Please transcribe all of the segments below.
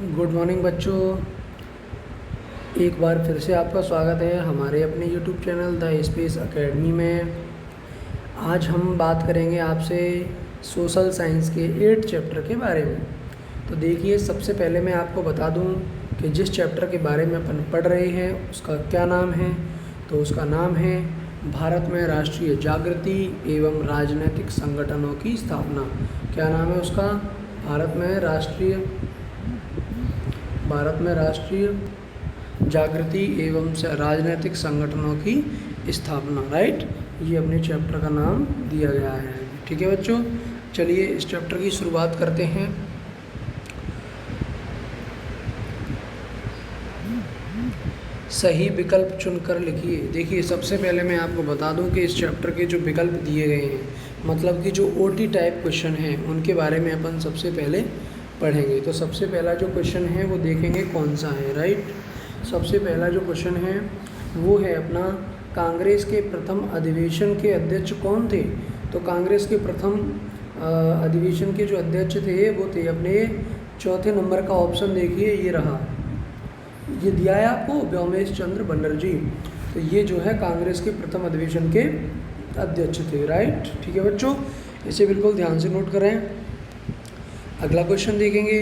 Good morning बच्चों। एक बार फिर से आपका स्वागत है हमारे अपने YouTube channel the space academy में। आज हम बात करेंगे आपसे सोशल साइंस के 8 चैप्टर के बारे में। तो देखिए, सबसे पहले मैं आपको बता दूं कि जिस चैप्टर के बारे में अपन पढ़ रहे हैं उसका क्या नाम है। तो उसका नाम है भारत में राष्ट्रीय जागृति एवं राजनीतिक संगठनों की स्थापना। क्या नाम है उसका? भारत में राष्ट्रीय जागृति एवं राजनीतिक संगठनों की स्थापना। राइट, ये अपने चैप्टर का नाम दिया गया है। ठीक है बच्चों, चलिए इस चैप्टर की शुरुआत करते हैं। सही विकल्प चुनकर लिखिए। देखिए, सबसे पहले मैं आपको बता दूं कि इस चैप्टर के जो विकल्प दिए गए हैं, मतलब कि जो ओटी टाइप क्वेश्चन हैं, उनके बारे में अपन सबसे पहले पढ़ेंगे। तो सबसे पहला जो क्वेश्चन है वो देखेंगे कौन सा है। राइट, सबसे पहला जो क्वेश्चन है वो है अपना, कांग्रेस के प्रथम अधिवेशन के अध्यक्ष कौन थे? तो कांग्रेस के प्रथम अधिवेशन के जो अध्यक्ष थे वो थे अपने चौथे नंबर का ऑप्शन देखिए, ये रहा, ये दिया है आपको, व्योमेश चंद्र बनर्जी। तो ये जो है कांग्रेस के प्रथम अधिवेशन के अध्यक्ष थे। राइट, ठीक है बच्चों, इसे बिल्कुल ध्यान से नोट करें। अगला क्वेश्चन देखेंगे,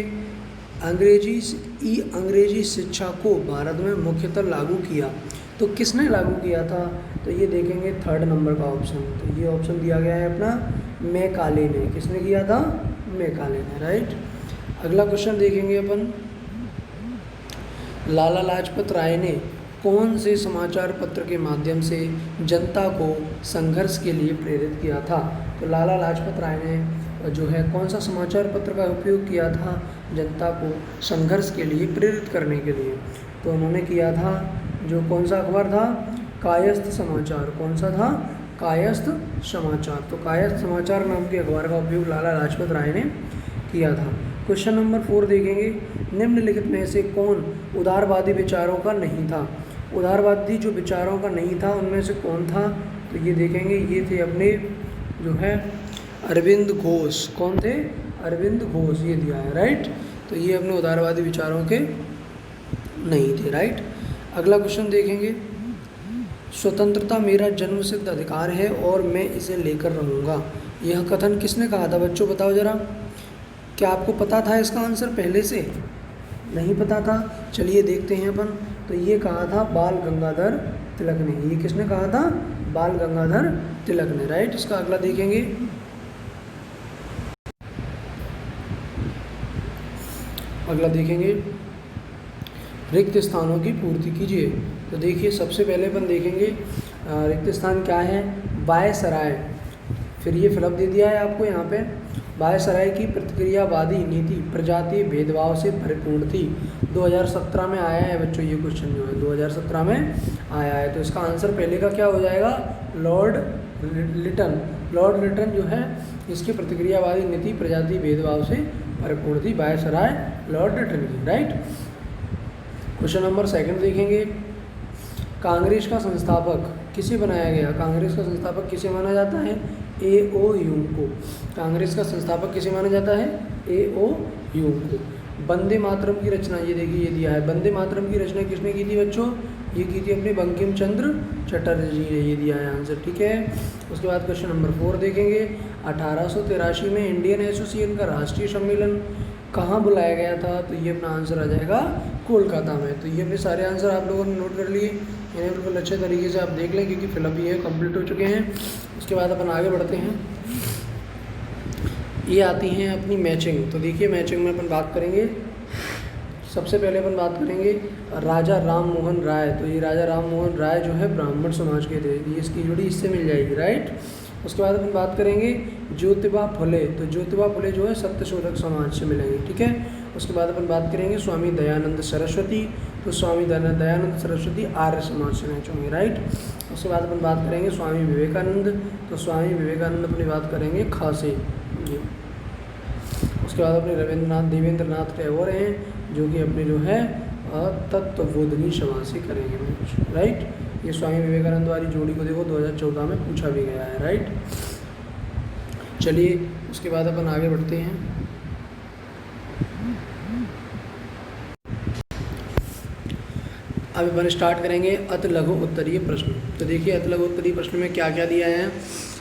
अंग्रेजी शिक्षा को भारत में मुख्यतः लागू किया। तो किसने लागू किया था? तो ये देखेंगे थर्ड नंबर का ऑप्शन। तो ये ऑप्शन दिया गया है अपना मैकाले ने। किसने किया था? मैकाले ने। राइट, अगला क्वेश्चन देखेंगे अपन, लाला लाजपत राय ने कौन से समाचार पत्र के माध्यम से जनता को संघर्ष के लिए प्रेरित किया था? तो लाला लाजपत राय ने जो है कौन सा समाचार पत्र का उपयोग किया था जनता को संघर्ष के लिए प्रेरित करने के लिए? तो उन्होंने किया था, जो कौन सा अखबार था? कायस्थ समाचार। कौन सा था? कायस्थ समाचार। तो कायस्थ समाचार नाम के अखबार का उपयोग लाला लाजपत राय ने किया था। क्वेश्चन नंबर 4 देखेंगे, निम्नलिखित में से कौन उदारवादी विचारों का नहीं था? उदारवादी जो विचारों का नहीं था उनमें से कौन था? तो ये देखेंगे, ये थे अपने जो है अरविंद घोष। कौन थे? अरविंद घोष, ये दिया है। राइट, तो ये अपने उदारवादी विचारों के नहीं थे। राइट, अगला क्वेश्चन देखेंगे, स्वतंत्रता मेरा जन्मसिद्ध अधिकार है और मैं इसे लेकर रहूँगा। यह कथन किसने कहा था बच्चों, बताओ जरा। क्या आपको पता था इसका आंसर पहले से? नहीं पता था? चलिए देखते हैं अपन। तो ये कहा था बाल गंगाधर तिलक ने। ये किसने कहा था? बाल गंगाधर तिलक ने। राइट, इसका अगला देखेंगे, रिक्त स्थानों की पूर्ति कीजिए। तो देखिए, सबसे पहले अपन देखेंगे रिक्त स्थान क्या है? वायसराय। फिर ये फिलअप दे दिया है आपको यहाँ पे, वायसराय की प्रतिक्रियावादी नीति प्रजातीय भेदभाव से परिपूर्ण थी। 2017 में आया है बच्चों ये क्वेश्चन, जो है 2017 में आया है। तो इसका आंसर पहले का क्या हो जाएगा? लॉर्ड लिटन। लॉर्ड लिटन जो है इसकी प्रतिक्रियावादी नीति प्रजातीय भेदभाव से परिपूर्ण थी, वायसराय लॉर्ड लिटन की। राइट, क्वेश्चन नंबर 2 देखेंगे, कांग्रेस का संस्थापक किसे बनाया गया? कांग्रेस का संस्थापक किसे माना जाता है? A.O. ह्यूम को। कांग्रेस का संस्थापक किसे माना जाता है? A.O. ह्यूम को। वंदे मातरम की रचना, ये देखिए, ये दिया है, वंदे मातरम की रचना किसने की थी बच्चों? ये की थी अपने बंकिम चंद्र चटर्जी ने। ये दिया है आंसर। ठीक है, उसके बाद क्वेश्चन नंबर 4 देखेंगे, 1883 में इंडियन एसोसिएशन का राष्ट्रीय सम्मेलन कहाँ बुलाया गया था? तो ये अपना आंसर आ जाएगा कोलकाता में। तो ये अपने सारे आंसर आप लोगों ने नोट कर लिए, इन्हें बिल्कुल अच्छे तरीके से आप देख लें क्योंकि फिलअप ये कंप्लीट हो चुके हैं। उसके बाद अपन आगे बढ़ते हैं, ये आती हैं अपनी मैचिंग। तो देखिए, मैचिंग में अपन बात करेंगे, सबसे पहले अपन बात करेंगे राजा राम मोहन राय। तो ये राजा राम मोहन राय जो है ब्राह्मण समाज के थे, ये इसकी जुड़ी इससे मिल जाएगी। राइट, उसके बाद अपन बात करेंगे ज्योतिबा फुले। तो ज्योतिबा फुले जो है सत्यशोधक समाज से मिलेंगे। ठीक है, उसके बाद अपन बात करेंगे स्वामी दयानंद सरस्वती। तो स्वामी दयानंद सरस्वती आर्य समाज से मैच होंगे। राइट, उसके बाद अपन बात करेंगे स्वामी विवेकानंद। तो स्वामी विवेकानंद अपनी बात करेंगे खा से। उसके बाद अपने देवेंद्रनाथ टैगोर हैं, जो कि अपने जो है तत्वबोधनी समाज से करेंगे। राइट, ये स्वामी विवेकानंद वाली जोड़ी को देखो 2014 में पूछा भी गया है। राइट, चलिए उसके बाद अपन आगे बढ़ते हैं। अब अपन स्टार्ट करेंगे अति लघु उत्तरीय प्रश्न। तो देखिए अति लघु उत्तरीय प्रश्न में क्या क्या दिया है।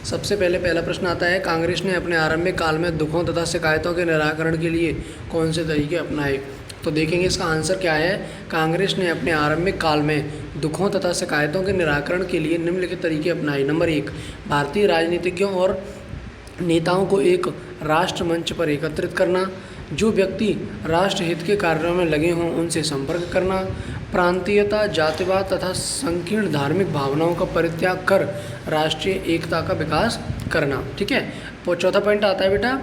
सबसे पहले पहला प्रश्न आता है, कांग्रेस ने अपने आरंभिक काल में दुखों तथा शिकायतों के निराकरण के लिए कौन से तरीके अपनाए। तो देखेंगे इसका आंसर क्या है। कांग्रेस ने अपने आरंभिक काल में दुखों तथा शिकायतों के निराकरण के लिए निम्नलिखित तरीके अपनाए। नंबर 1, भारतीय राजनीतिज्ञों और नेताओं को एक राष्ट्र मंच पर एकत्रित करना, जो व्यक्ति राष्ट्र हित के कार्यों में लगे हों उनसे संपर्क करना, प्रांतीयता, जातिवाद तथा संकीर्ण धार्मिक भावनाओं का परित्याग कर राष्ट्रीय एकता का विकास करना। ठीक है। चौथा पॉइंट आता है बेटा,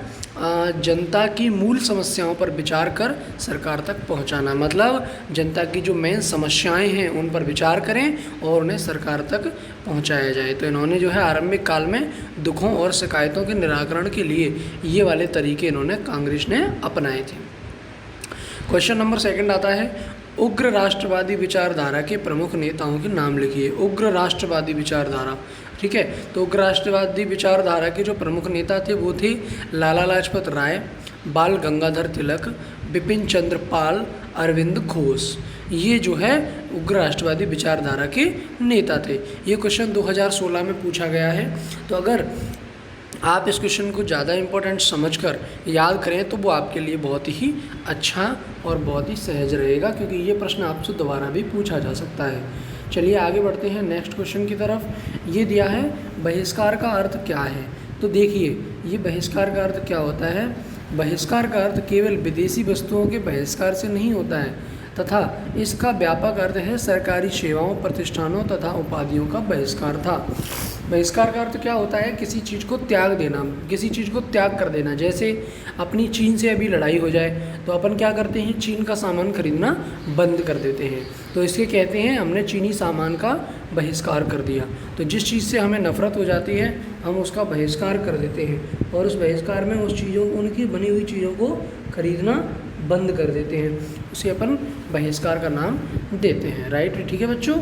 जनता की मूल समस्याओं पर विचार कर सरकार तक पहुंचाना, मतलब जनता की जो मेन समस्याएं हैं उन पर विचार करें और उन्हें सरकार तक पहुंचाया जाए। तो इन्होंने जो है आरंभिक काल में दुखों और शिकायतों के निराकरण के लिए ये वाले तरीके इन्होंने कांग्रेस ने अपनाए थे। क्वेश्चन नंबर 2 आता है, उग्र राष्ट्रवादी विचारधारा के प्रमुख नेताओं के नाम लिखिए। उग्र राष्ट्रवादी विचारधारा, ठीक है। तो उग्र राष्ट्रवादी विचारधारा के जो प्रमुख नेता थे वो थे लाला लाजपत राय, बाल गंगाधर तिलक, बिपिन चंद्र पाल, अरविंद घोष। ये जो है उग्र राष्ट्रवादी विचारधारा के नेता थे। ये क्वेश्चन 2016 में पूछा गया है। तो अगर आप इस क्वेश्चन को ज़्यादा इम्पोर्टेंट समझकर याद करें तो वो आपके लिए बहुत ही अच्छा और बहुत ही सहज रहेगा, क्योंकि ये प्रश्न आपसे दोबारा भी पूछा जा सकता है। चलिए आगे बढ़ते हैं नेक्स्ट क्वेश्चन की तरफ। ये दिया है, बहिष्कार का अर्थ क्या है। तो देखिए ये बहिष्कार का अर्थ क्या होता है। बहिष्कार का अर्थ केवल विदेशी वस्तुओं के बहिष्कार से नहीं होता है, तथा इसका व्यापक अर्थ है सरकारी सेवाओं, प्रतिष्ठानों तथा उपाधियों का बहिष्कार था। बहिष्कार का अर्थ क्या होता है, किसी चीज़ को त्याग देना, किसी चीज़ को त्याग कर देना। जैसे अपनी चीन से अभी लड़ाई हो जाए तो अपन क्या करते हैं, चीन का सामान खरीदना बंद कर देते हैं। तो इसके कहते हैं हमने चीनी सामान का बहिष्कार कर दिया। तो जिस चीज़ से हमें नफ़रत हो जाती है हम उसका बहिष्कार कर देते हैं, और उस बहिष्कार में उस चीज़ों, उनकी बनी हुई चीज़ों को खरीदना बंद कर देते हैं, उसे अपन बहिष्कार का नाम देते हैं। राइट, ठीक है बच्चों।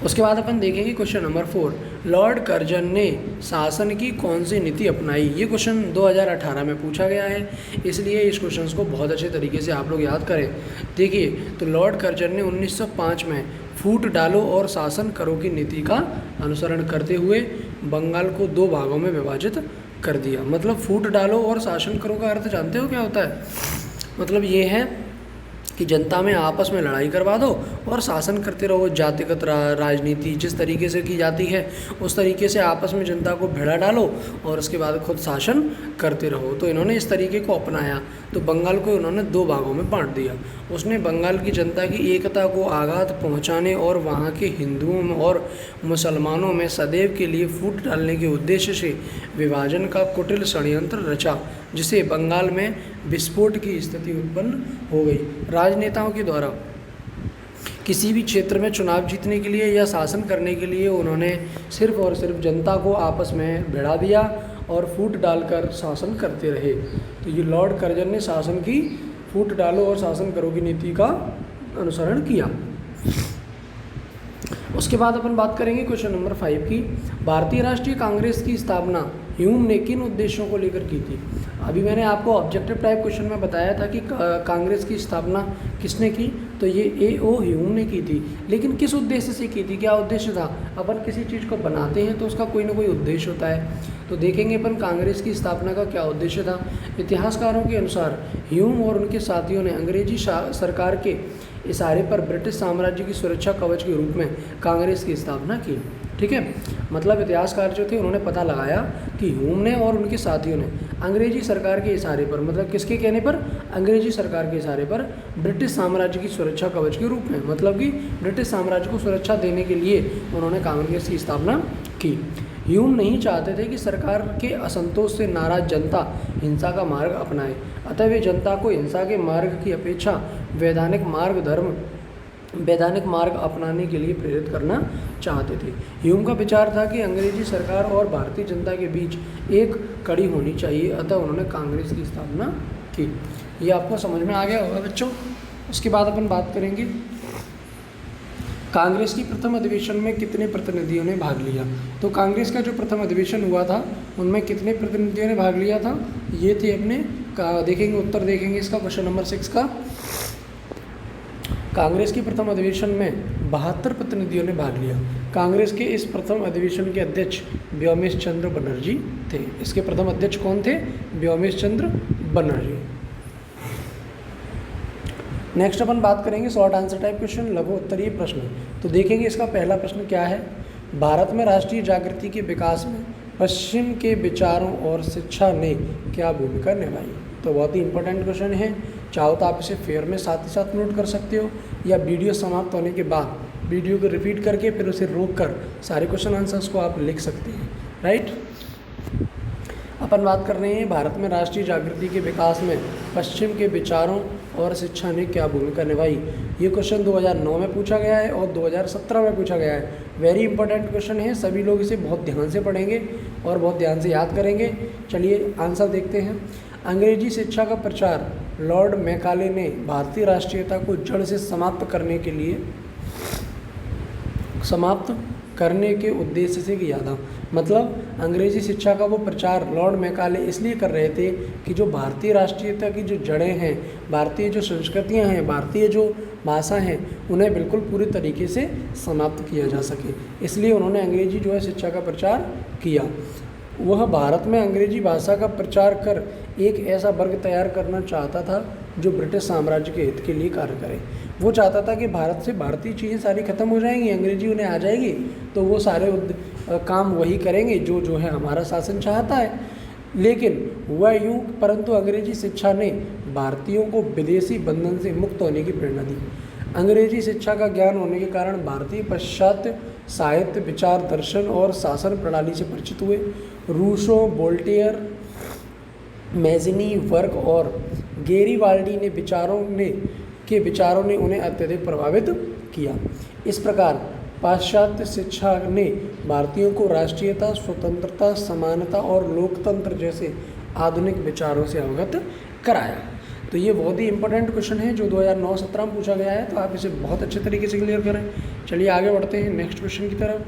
उसके बाद अपन देखेंगे क्वेश्चन नंबर 4, लॉर्ड कर्जन ने शासन की कौन सी नीति अपनाई। ये क्वेश्चन 2018 में पूछा गया है, इसलिए इस क्वेश्चन को बहुत अच्छे तरीके से आप लोग याद करें। देखिए, तो लॉर्ड कर्जन ने 1905 में फूट डालो और शासन करो की नीति का अनुसरण करते हुए बंगाल को 2 भागों में विभाजित कर दिया। मतलब फूट डालो और शासन करो का अर्थ जानते हो क्या होता है। मतलब ये है कि जनता में आपस में लड़ाई करवा दो और शासन करते रहो। जातिगत राजनीति जिस तरीके से की जाती है उस तरीके से आपस में जनता को भिड़ा डालो और उसके बाद खुद शासन करते रहो। तो इन्होंने इस तरीके को अपनाया। तो बंगाल को इन्होंने 2 भागों में बांट दिया। उसने बंगाल की जनता की एकता को आघात पहुंचाने और वहां के हिंदुओं में और मुसलमानों में सदैव के लिए फूट डालने के उद्देश्य से विभाजन का कुटिल षड्यंत्र रचा, जिसे बंगाल में विस्फोट की स्थिति उत्पन्न हो गई। राजनेताओं के द्वारा किसी भी क्षेत्र में चुनाव जीतने के लिए या शासन करने के लिए उन्होंने सिर्फ और सिर्फ जनता को आपस में भिड़ा दिया और फूट डालकर शासन करते रहे। तो ये लॉर्ड कर्जन ने शासन की फूट डालो और शासन करो की नीति का अनुसरण किया। उसके बाद अपन बात करेंगे क्वेश्चन नंबर 5 की, भारतीय राष्ट्रीय कांग्रेस की स्थापना ह्यूम ने किन उद्देश्यों को लेकर की थी। अभी मैंने आपको ऑब्जेक्टिव टाइप क्वेश्चन में बताया था कि कांग्रेस की स्थापना किसने की, तो ये A.O. ह्यूम ने की थी। लेकिन किस उद्देश्य से की थी, क्या उद्देश्य था। अपन किसी चीज़ को बनाते हैं तो उसका कोई ना कोई उद्देश्य होता है। तो देखेंगे अपन कांग्रेस की स्थापना का क्या उद्देश्य था। इतिहासकारों के अनुसार ह्यूम और उनके साथियों ने अंग्रेजी सरकार के इशारे पर ब्रिटिश साम्राज्य की सुरक्षा कवच के रूप में कांग्रेस की स्थापना की। ठीक है, मतलब इतिहासकार जो थे उन्होंने पता लगाया कि ह्यूम ने और उनके साथियों ने अंग्रेजी सरकार के इशारे पर, मतलब किसके कहने पर, अंग्रेजी सरकार के इशारे पर ब्रिटिश साम्राज्य की सुरक्षा कवच के रूप में, मतलब कि ब्रिटिश साम्राज्य को सुरक्षा देने के लिए उन्होंने कांग्रेस की स्थापना की। ह्यूम नहीं चाहते थे कि सरकार के असंतोष से नाराज जनता हिंसा का मार्ग अपनाए, अतः वे जनता को हिंसा के मार्ग की अपेक्षा वैधानिक मार्ग अपनाने के लिए प्रेरित करना चाहते थे। ह्यूम का विचार था कि अंग्रेजी सरकार और भारतीय जनता के बीच एक कड़ी होनी चाहिए, अतः उन्होंने कांग्रेस की स्थापना की। ये आपको समझ में आ गया होगा बच्चों। उसके बाद अपन बात करेंगे कांग्रेस की प्रथम अधिवेशन में कितने प्रतिनिधियों ने भाग लिया। तो कांग्रेस का जो प्रथम अधिवेशन हुआ था उनमें कितने प्रतिनिधियों ने भाग लिया था, ये थे अपने देखेंगे उत्तर देखेंगे इसका क्वेश्चन नंबर 6 का। कांग्रेस के प्रथम अधिवेशन में 72 प्रतिनिधियों ने भाग लिया। कांग्रेस के इस प्रथम अधिवेशन के अध्यक्ष व्योमेश चंद्र बनर्जी थे। इसके प्रथम अध्यक्ष कौन थे? व्योमेश चंद्र बनर्जी। नेक्स्ट अपन बात करेंगे शॉर्ट आंसर टाइप क्वेश्चन, लघु उत्तरीय प्रश्न। तो देखेंगे इसका पहला प्रश्न क्या है। भारत में राष्ट्रीय जागृति के विकास में पश्चिम के विचारों और शिक्षा ने क्या भूमिका निभाई? तो बहुत ही इंपॉर्टेंट क्वेश्चन है। चाहो तो आप इसे फेयर में साथ ही साथ नोट कर सकते हो, या वीडियो समाप्त होने के बाद वीडियो को रिपीट करके फिर उसे रोक कर सारे क्वेश्चन आंसर्स को आप लिख सकते हैं। राइट, अपन बात कर रहे हैं भारत में राष्ट्रीय जागृति के विकास में पश्चिम के विचारों और शिक्षा ने क्या भूमिका निभाई। ये क्वेश्चन 2009 में पूछा गया है और 2017 में पूछा गया है। वेरी इंपॉर्टेंट क्वेश्चन है, सभी लोग इसे बहुत ध्यान से पढ़ेंगे और बहुत ध्यान से याद करेंगे। चलिए आंसर देखते हैं। अंग्रेजी शिक्षा का प्रचार लॉर्ड मैकाले ने भारतीय राष्ट्रीयता को जड़ से समाप्त करने के उद्देश्य से किया था। मतलब अंग्रेजी शिक्षा का वो प्रचार लॉर्ड मैकाले इसलिए कर रहे थे कि जो भारतीय राष्ट्रीयता की जो जड़ें हैं, भारतीय जो संस्कृतियां हैं, भारतीय जो भाषा हैं, उन्हें बिल्कुल पूरी तरीके से समाप्त किया जा सके। इसलिए उन्होंने अंग्रेजी जो है शिक्षा का प्रचार किया। वह भारत में अंग्रेजी भाषा का प्रचार कर एक ऐसा वर्ग तैयार करना चाहता था जो ब्रिटिश साम्राज्य के हित के लिए कार्य करे। वो चाहता था कि भारत से भारतीय चीज़ें सारी खत्म हो जाएंगी, अंग्रेजी उन्हें आ जाएगी, तो वो सारे काम वही करेंगे जो है हमारा शासन चाहता है। लेकिन हुआ यूँ, परंतु अंग्रेजी शिक्षा ने भारतीयों को विदेशी बंधन से मुक्त होने की प्रेरणा दी। अंग्रेजी शिक्षा का ज्ञान होने के कारण भारतीय पाश्चात्य साहित्य, विचार, दर्शन और शासन प्रणाली से परिचित हुए। रूसो, वोल्टेयर, मैजिनी, वर्क और गेरिबाल्डी के विचारों ने उन्हें अत्यधिक प्रभावित किया। इस प्रकार पाश्चात्य शिक्षा ने भारतीयों को राष्ट्रीयता, स्वतंत्रता, समानता और लोकतंत्र जैसे आधुनिक विचारों से अवगत कराया। तो ये बहुत ही इंपॉर्टेंट क्वेश्चन है जो 2009-17 में पूछा गया है, तो आप इसे बहुत अच्छे तरीके से क्लियर करें। चलिए आगे बढ़ते हैं नेक्स्ट क्वेश्चन की तरफ।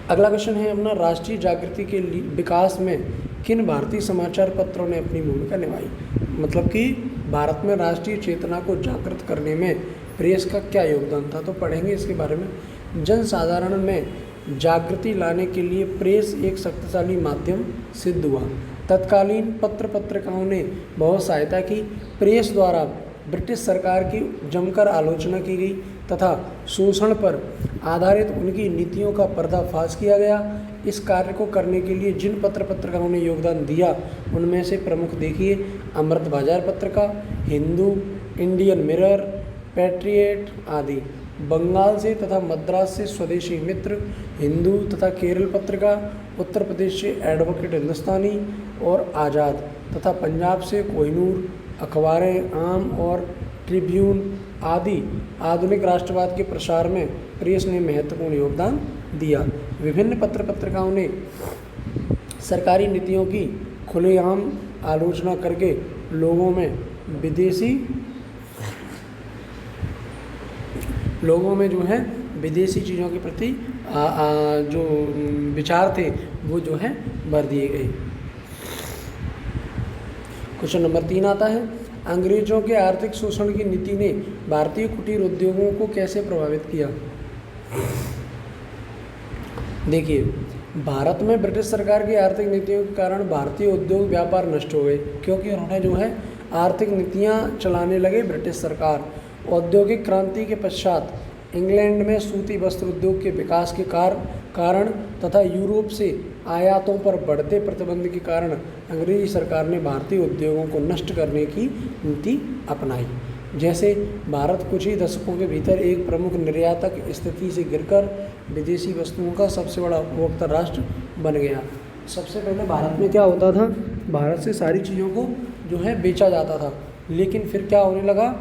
अगला क्वेश्चन है अपना, राष्ट्रीय जागृति के विकास में किन भारतीय समाचार पत्रों ने अपनी भूमिका निभाई। मतलब कि भारत में राष्ट्रीय चेतना को जागृत करने में प्रेस का क्या योगदान था, तो पढ़ेंगे इसके बारे में। जनसाधारण में जागृति लाने के लिए प्रेस एक शक्तिशाली माध्यम सिद्ध हुआ। तत्कालीन पत्र पत्रिकाओं ने बहुत सहायता की। प्रेस द्वारा ब्रिटिश सरकार की जमकर आलोचना की गई तथा शोषण पर आधारित उनकी नीतियों का पर्दाफाश किया गया। इस कार्य को करने के लिए जिन पत्र पत्रिकाओं ने योगदान दिया उनमें से प्रमुख देखिए, अमृत बाजार पत्रिका, हिंदू, इंडियन मिरर, पैट्रियट आदि। बंगाल से तथा मद्रास से स्वदेशी मित्र, हिंदू तथा केरल पत्रिका, उत्तर प्रदेश से एडवोकेट हिंदुस्तानी और आज़ाद तथा पंजाब से कोहिनूर अखबारें, आम और ट्रिब्यून आदि। आधुनिक राष्ट्रवाद के प्रसार में प्रेस ने महत्वपूर्ण योगदान दिया। विभिन्न पत्र पत्रिकाओं ने सरकारी नीतियों की खुलेआम आलोचना करके लोगों में जो है विदेशी चीज़ों के प्रति जो विचार थे वो जो है भर दिए गए। क्वेश्चन नंबर 3 आता है, अंग्रेजों के आर्थिक शोषण की नीति ने भारतीय कुटीर उद्योगों को कैसे प्रभावित किया। देखिए, भारत में ब्रिटिश सरकार की आर्थिक नीतियों के कारण भारतीय उद्योग व्यापार नष्ट हो गए, क्योंकि उन्होंने जो है आर्थिक नीतियां चलाने लगे ब्रिटिश सरकार। औद्योगिक क्रांति के पश्चात इंग्लैंड में सूती वस्त्र उद्योग के विकास के कारण तथा यूरोप से आयातों पर बढ़ते प्रतिबंध के कारण अंग्रेजी सरकार ने भारतीय उद्योगों को नष्ट करने की नीति अपनाई। जैसे भारत कुछ ही दशकों के भीतर एक प्रमुख निर्यातक स्थिति से गिरकर विदेशी वस्तुओं का सबसे बड़ा उपभोक्ता राष्ट्र बन गया। सबसे पहले भारत में क्या होता था, भारत से सारी चीज़ों को जो है बेचा जाता था, लेकिन फिर क्या होने लगा,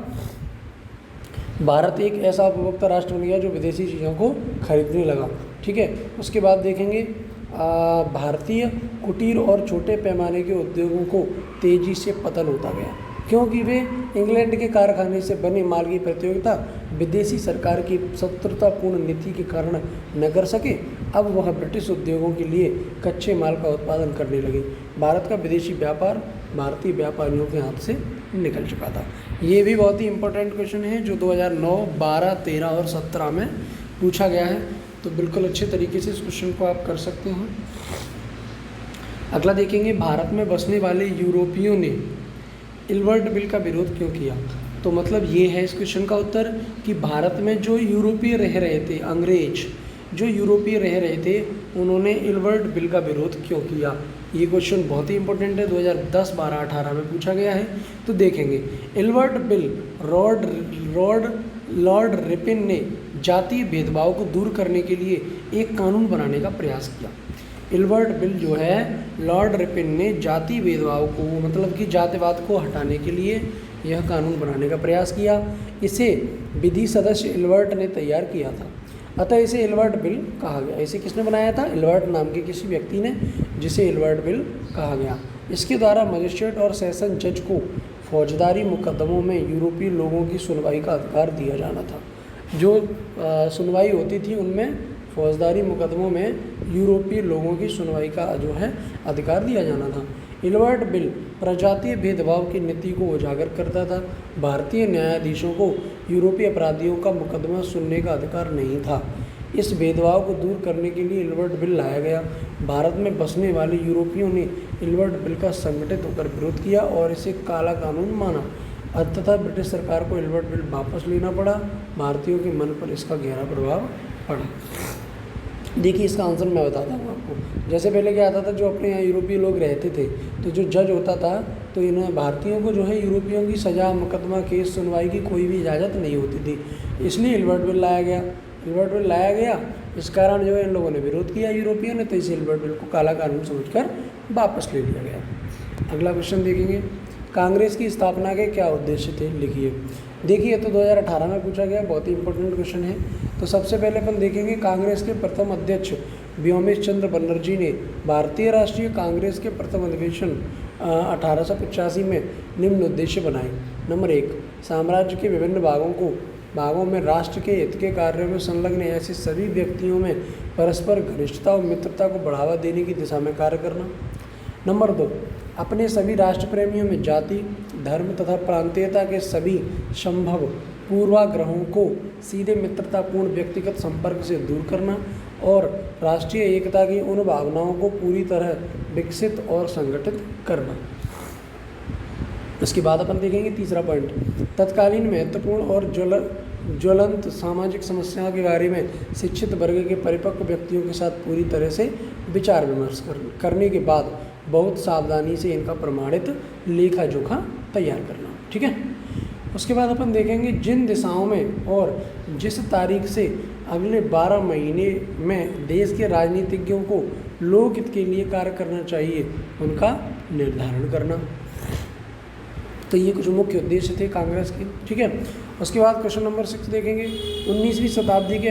भारत एक ऐसा उपभोक्ता राष्ट्र बन गया जो विदेशी चीज़ों को खरीदने लगा। ठीक है, उसके बाद देखेंगे भारतीय कुटीर और छोटे पैमाने के उद्योगों को तेज़ी से पतन होता गया, क्योंकि वे इंग्लैंड के कारखाने से बने माल की प्रतियोगिता विदेशी सरकार की शत्रुतापूर्ण नीति के कारण न कर सके। अब वह ब्रिटिश उद्योगों के लिए कच्चे माल का उत्पादन करने लगे। भारत का विदेशी व्यापार भारतीय व्यापारियों के हाथ से निकल चुका था। ये भी बहुत ही इंपॉर्टेंट क्वेश्चन है जो 2009, 12, 13 और 17 में पूछा गया है, तो बिल्कुल अच्छे तरीके से इस क्वेश्चन को आप कर सकते हैं। अगला देखेंगे, भारत में बसने वाले यूरोपियों ने इल्बर्ट बिल का विरोध क्यों किया। तो मतलब ये है इस क्वेश्चन का उत्तर कि भारत में जो यूरोपीय रह रहे थे, अंग्रेज जो यूरोपीय रह रहे थे, उन्होंने इल्बर्ट बिल का विरोध क्यों किया। ये क्वेश्चन बहुत ही इंपॉर्टेंट है, 2010, 12, 18 में पूछा गया है। तो देखेंगे, इल्बर्ट बिल लॉर्ड रिपन ने जातीय भेदभाव को दूर करने के लिए एक कानून बनाने का प्रयास किया। इल्बर्ट बिल जो है लॉर्ड रिपन ने जातीय भेदभाव को, मतलब कि जातिवाद को हटाने के लिए यह कानून बनाने का प्रयास किया। इसे विधि सदस्य इल्बर्ट ने तैयार किया था, अतः इसे इल्बर्ट बिल कहा गया। इसे किसने बनाया था? इल्बर्ट नाम के किसी व्यक्ति ने, जिसे इल्बर्ट बिल कहा गया। इसके द्वारा मजिस्ट्रेट और सेशन जज को फौजदारी मुकदमों में यूरोपीय लोगों की सुनवाई का अधिकार दिया जाना था। जो सुनवाई होती थी उनमें फौजदारी मुकदमों में यूरोपीय लोगों की सुनवाई का जो है अधिकार दिया जाना था। इल्बर्ट बिल प्रजातीय भेदभाव की नीति को उजागर करता था। भारतीय न्यायाधीशों को यूरोपीय अपराधियों का मुकदमा सुनने का अधिकार नहीं था। इस भेदभाव को दूर करने के लिए इल्बर्ट बिल लाया गया। भारत में बसने वाले यूरोपियों ने इल्बर्ट बिल का संगठित होकर विरोध किया और इसे काला कानून माना। अंततः ब्रिटिश सरकार को इल्बर्ट बिल वापस लेना पड़ा। भारतीयों के मन पर इसका गहरा प्रभाव पड़ा। देखिए, इसका आंसर मैं बताता हूँ आपको। जैसे पहले क्या आता था, जो अपने यहाँ यूरोपीय लोग रहते थे, तो जो जज होता था, तो इन्हें भारतीयों को जो है यूरोपियों की सज़ा, मुकदमा, केस, सुनवाई की कोई भी इजाज़त नहीं होती थी। इसलिए इल्बर्ट बिल लाया गया। इल्बर्ट बिल लाया गया, इस कारण जो है इन लोगों ने विरोध किया यूरोपियों ने, तो इसे इल्बर्ट बिल को काला कानून समझकर वापस ले लिया गया। अगला क्वेश्चन देखेंगे, कांग्रेस की स्थापना के क्या उद्देश्य थे, लिखिए। देखिए, तो 2018 में पूछा गया, बहुत ही इंपॉर्टेंट क्वेश्चन है। तो सबसे पहले अपन देखेंगे, कांग्रेस के प्रथम अध्यक्ष व्योमेश चंद्र बनर्जी ने भारतीय राष्ट्रीय कांग्रेस के प्रथम अधिवेशन 1885 में निम्न उद्देश्य बनाए। नंबर 1, साम्राज्य के विभिन्न भागों में राष्ट्र के हित के कार्यों में संलग्न ऐसे सभी व्यक्तियों में परस्पर घनिष्ठता और मित्रता को बढ़ावा देने की दिशा में कार्य करना। नंबर 2, अपने सभी राष्ट्र प्रेमियों में जाति, धर्म तथा प्रांतीयता के सभी संभव पूर्वाग्रहों को सीधे मित्रतापूर्ण व्यक्तिगत संपर्क से दूर करना और राष्ट्रीय एकता की उन भावनाओं को पूरी तरह विकसित और संगठित करना। इसके बाद अपन देखेंगे तीसरा पॉइंट, तत्कालीन महत्वपूर्ण और ज्वलंत सामाजिक समस्याओं के बारे में शिक्षित वर्ग के परिपक्व व्यक्तियों के साथ पूरी तरह से विचार विमर्श करने के बाद बहुत सावधानी से इनका प्रमाणित लेखा जोखा तैयार करना। ठीक है। उसके बाद अपन देखेंगे, जिन दिशाओं में और जिस तारीख से अगले 12 महीने में देश के राजनीतिज्ञों को लोकहित के लिए कार्य करना चाहिए, उनका निर्धारण करना। तो ये कुछ मुख्य उद्देश्य थे कांग्रेस के। ठीक है। उसके बाद क्वेश्चन नंबर 6 देखेंगे, 19वीं शताब्दी के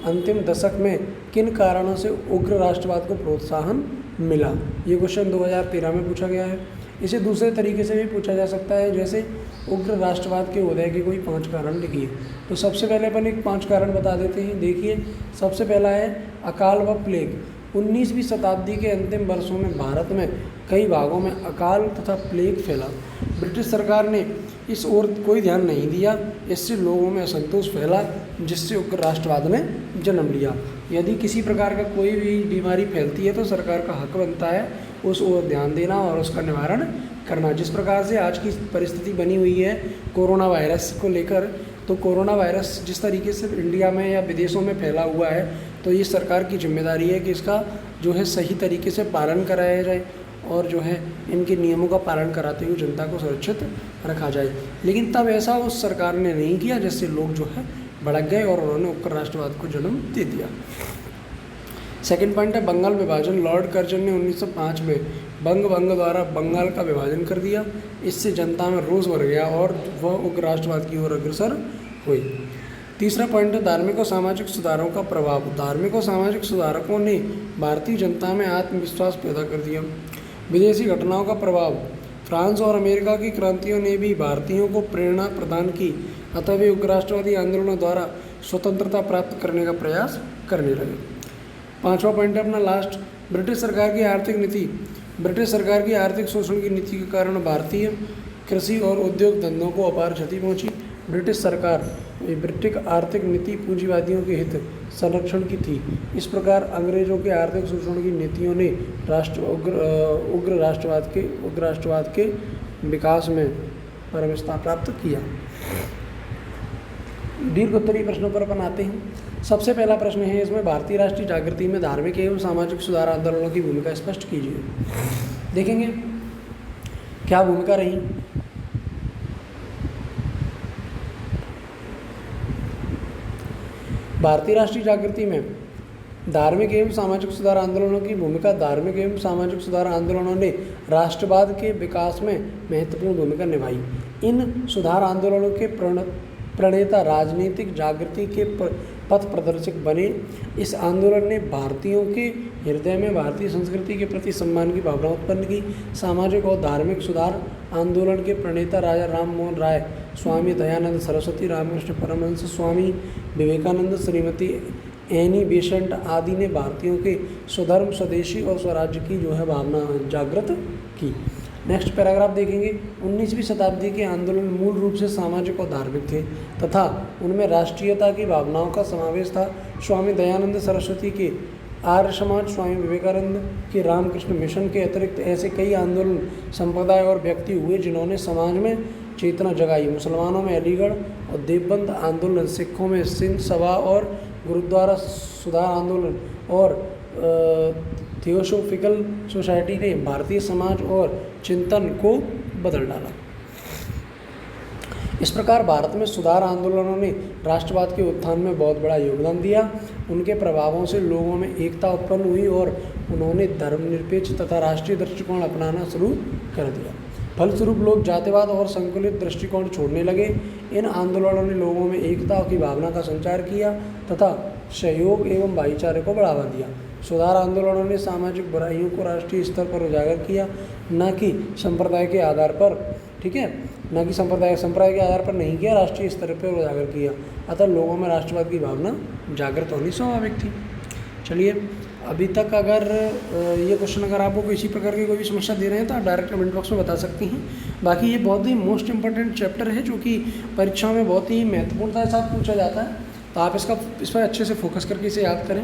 अंतिम दशक में किन कारणों से उग्र राष्ट्रवाद को प्रोत्साहन मिला। ये क्वेश्चन 2013 में पूछा गया है। इसे दूसरे तरीके से भी पूछा जा सकता है, जैसे उग्र राष्ट्रवाद के उदय के कोई 5 कारण लिखिए। तो सबसे पहले अपन एक 5 कारण बता देते हैं। देखिए, सबसे पहला है अकाल व प्लेग। 19वीं शताब्दी के अंतिम वर्षों में भारत में कई भागों में अकाल तथा प्लेग फैला। ब्रिटिश सरकार ने इस ओर कोई ध्यान नहीं दिया। इससे लोगों में असंतोष फैला, जिससे उग्र राष्ट्रवाद ने जन्म लिया। यदि किसी प्रकार का कोई भी बीमारी फैलती है तो सरकार का हक बनता है उस ओर ध्यान देना और उसका निवारण करना। जिस प्रकार से आज की परिस्थिति बनी हुई है कोरोना वायरस को लेकर, तो कोरोना वायरस जिस तरीके से इंडिया में या विदेशों में फैला हुआ है, तो ये सरकार की जिम्मेदारी है कि इसका जो है सही तरीके से पालन कराया जाए और जो है इनके नियमों का पालन कराते हुए जनता को सुरक्षित रखा जाए। लेकिन तब ऐसा उस सरकार ने नहीं किया, जिससे लोग जो है भड़क गए और उन्होंने उग्र राष्ट्रवाद को जन्म दे दिया। सेकंड पॉइंट है बंगाल विभाजन। लॉर्ड कर्जन ने 1905 में बंग द्वारा बंगाल का विभाजन कर दिया। इससे जनता में रोष बढ़ गया और वह उग्र राष्ट्रवाद की ओर अग्रसर हुई। तीसरा पॉइंट है धार्मिक और सामाजिक सुधारों का प्रभाव। धार्मिक और सामाजिक सुधारकों ने भारतीय जनता में आत्मविश्वास पैदा कर दिया। विदेशी घटनाओं का प्रभाव। फ्रांस और अमेरिका की क्रांतियों ने भी भारतीयों को प्रेरणा प्रदान की, अतः वे उग्र राष्ट्रवादी आंदोलनों द्वारा स्वतंत्रता प्राप्त करने का प्रयास करने लगे। 5वां पॉइंट है अपना लास्ट, ब्रिटिश सरकार की आर्थिक नीति ब्रिटिश सरकार की आर्थिक शोषण की नीति के कारण भारतीय कृषि और उद्योग धंधों को अपार क्षति पहुंची। ब्रिटिश आर्थिक नीति पूंजीवादियों के हित संरक्षण की थी। इस प्रकार अंग्रेजों के आर्थिक शोषण की नीतियों ने उग्र राष्ट्रवाद के विकास में प्रवेशता प्राप्त किया। दीर्घ उत्तरीय प्रश्नों पर अपन आते हैं। सबसे पहला प्रश्न है इसमें, भारतीय राष्ट्रीय जागृति में धार्मिक एवं सामाजिक सुधार आंदोलनों की भूमिका स्पष्ट कीजिए। देखेंगे क्या भूमिका रही। भारतीय राष्ट्रीय जागृति में धार्मिक एवं सामाजिक सुधार आंदोलनों की भूमिका। धार्मिक एवं सामाजिक सुधार आंदोलनों ने राष्ट्रवाद के विकास में महत्वपूर्ण भूमिका निभाई। इन सुधार आंदोलनों के प्रणेता राजनीतिक जागृति के पथ प्रदर्शक बने। इस आंदोलन ने भारतीयों के हृदय में भारतीय संस्कृति के प्रति सम्मान की भावना उत्पन्न की। सामाजिक और धार्मिक सुधार आंदोलन के प्रणेता राजा राम मोहन राय, स्वामी दयानंद सरस्वती, रामकृष्ण परमहंस, स्वामी विवेकानंद, श्रीमती एनी बेसेंट आदि ने भारतीयों के स्वधर्म, स्वदेशी और स्वराज्य की भावना जागृत की। नेक्स्ट पैराग्राफ देखेंगे। 19वीं शताब्दी के आंदोलन मूल रूप से सामाजिक और धार्मिक थे तथा उनमें राष्ट्रीयता की भावनाओं का समावेश था। स्वामी दयानंद सरस्वती के आर्य समाज, स्वामी विवेकानंद के रामकृष्ण मिशन के अतिरिक्त ऐसे कई आंदोलन, संप्रदाय और व्यक्ति हुए जिन्होंने समाज में चेतना जगाई। मुसलमानों में अलीगढ़ और देवबंद आंदोलन, सिखों में सिंध सभा और गुरुद्वारा सुधार आंदोलन और थियोसोफिकल सोसाइटी ने भारतीय समाज और चिंतन को बदल डाला। इस प्रकार भारत में सुधार आंदोलनों ने राष्ट्रवाद के उत्थान में बहुत बड़ा योगदान दिया। उनके प्रभावों से लोगों में एकता उत्पन्न हुई और उन्होंने धर्मनिरपेक्ष तथा राष्ट्रीय दृष्टिकोण अपनाना शुरू कर दिया। फलस्वरूप लोग जातिवाद और संकुलित दृष्टिकोण छोड़ने लगे। इन आंदोलनों ने लोगों में एकता की भावना का संचार किया तथा सहयोग एवं भाईचारे को बढ़ावा दिया। सुधार आंदोलनों ने सामाजिक बुराइयों को राष्ट्रीय स्तर पर उजागर किया, न कि संप्रदाय के आधार पर, ठीक है, न कि संप्रदाय के आधार पर नहीं किया, राष्ट्रीय स्तर पर उजागर किया। अतः लोगों में राष्ट्रवाद की भावना जागृत होनी स्वाभाविक थी। चलिए, अभी तक अगर ये क्वेश्चन अगर आपको किसी प्रकार की कोई भी समस्या दे रहे हैं तो आप डायरेक्ट कमेंट बॉक्स में बता सकती हैं। बाकी ये बहुत ही मोस्ट इंपॉर्टेंट चैप्टर है जो कि परीक्षा में बहुत ही महत्वपूर्णता के साथ पूछा जाता है, तो आप इस पर अच्छे से फोकस करके इसे याद करें।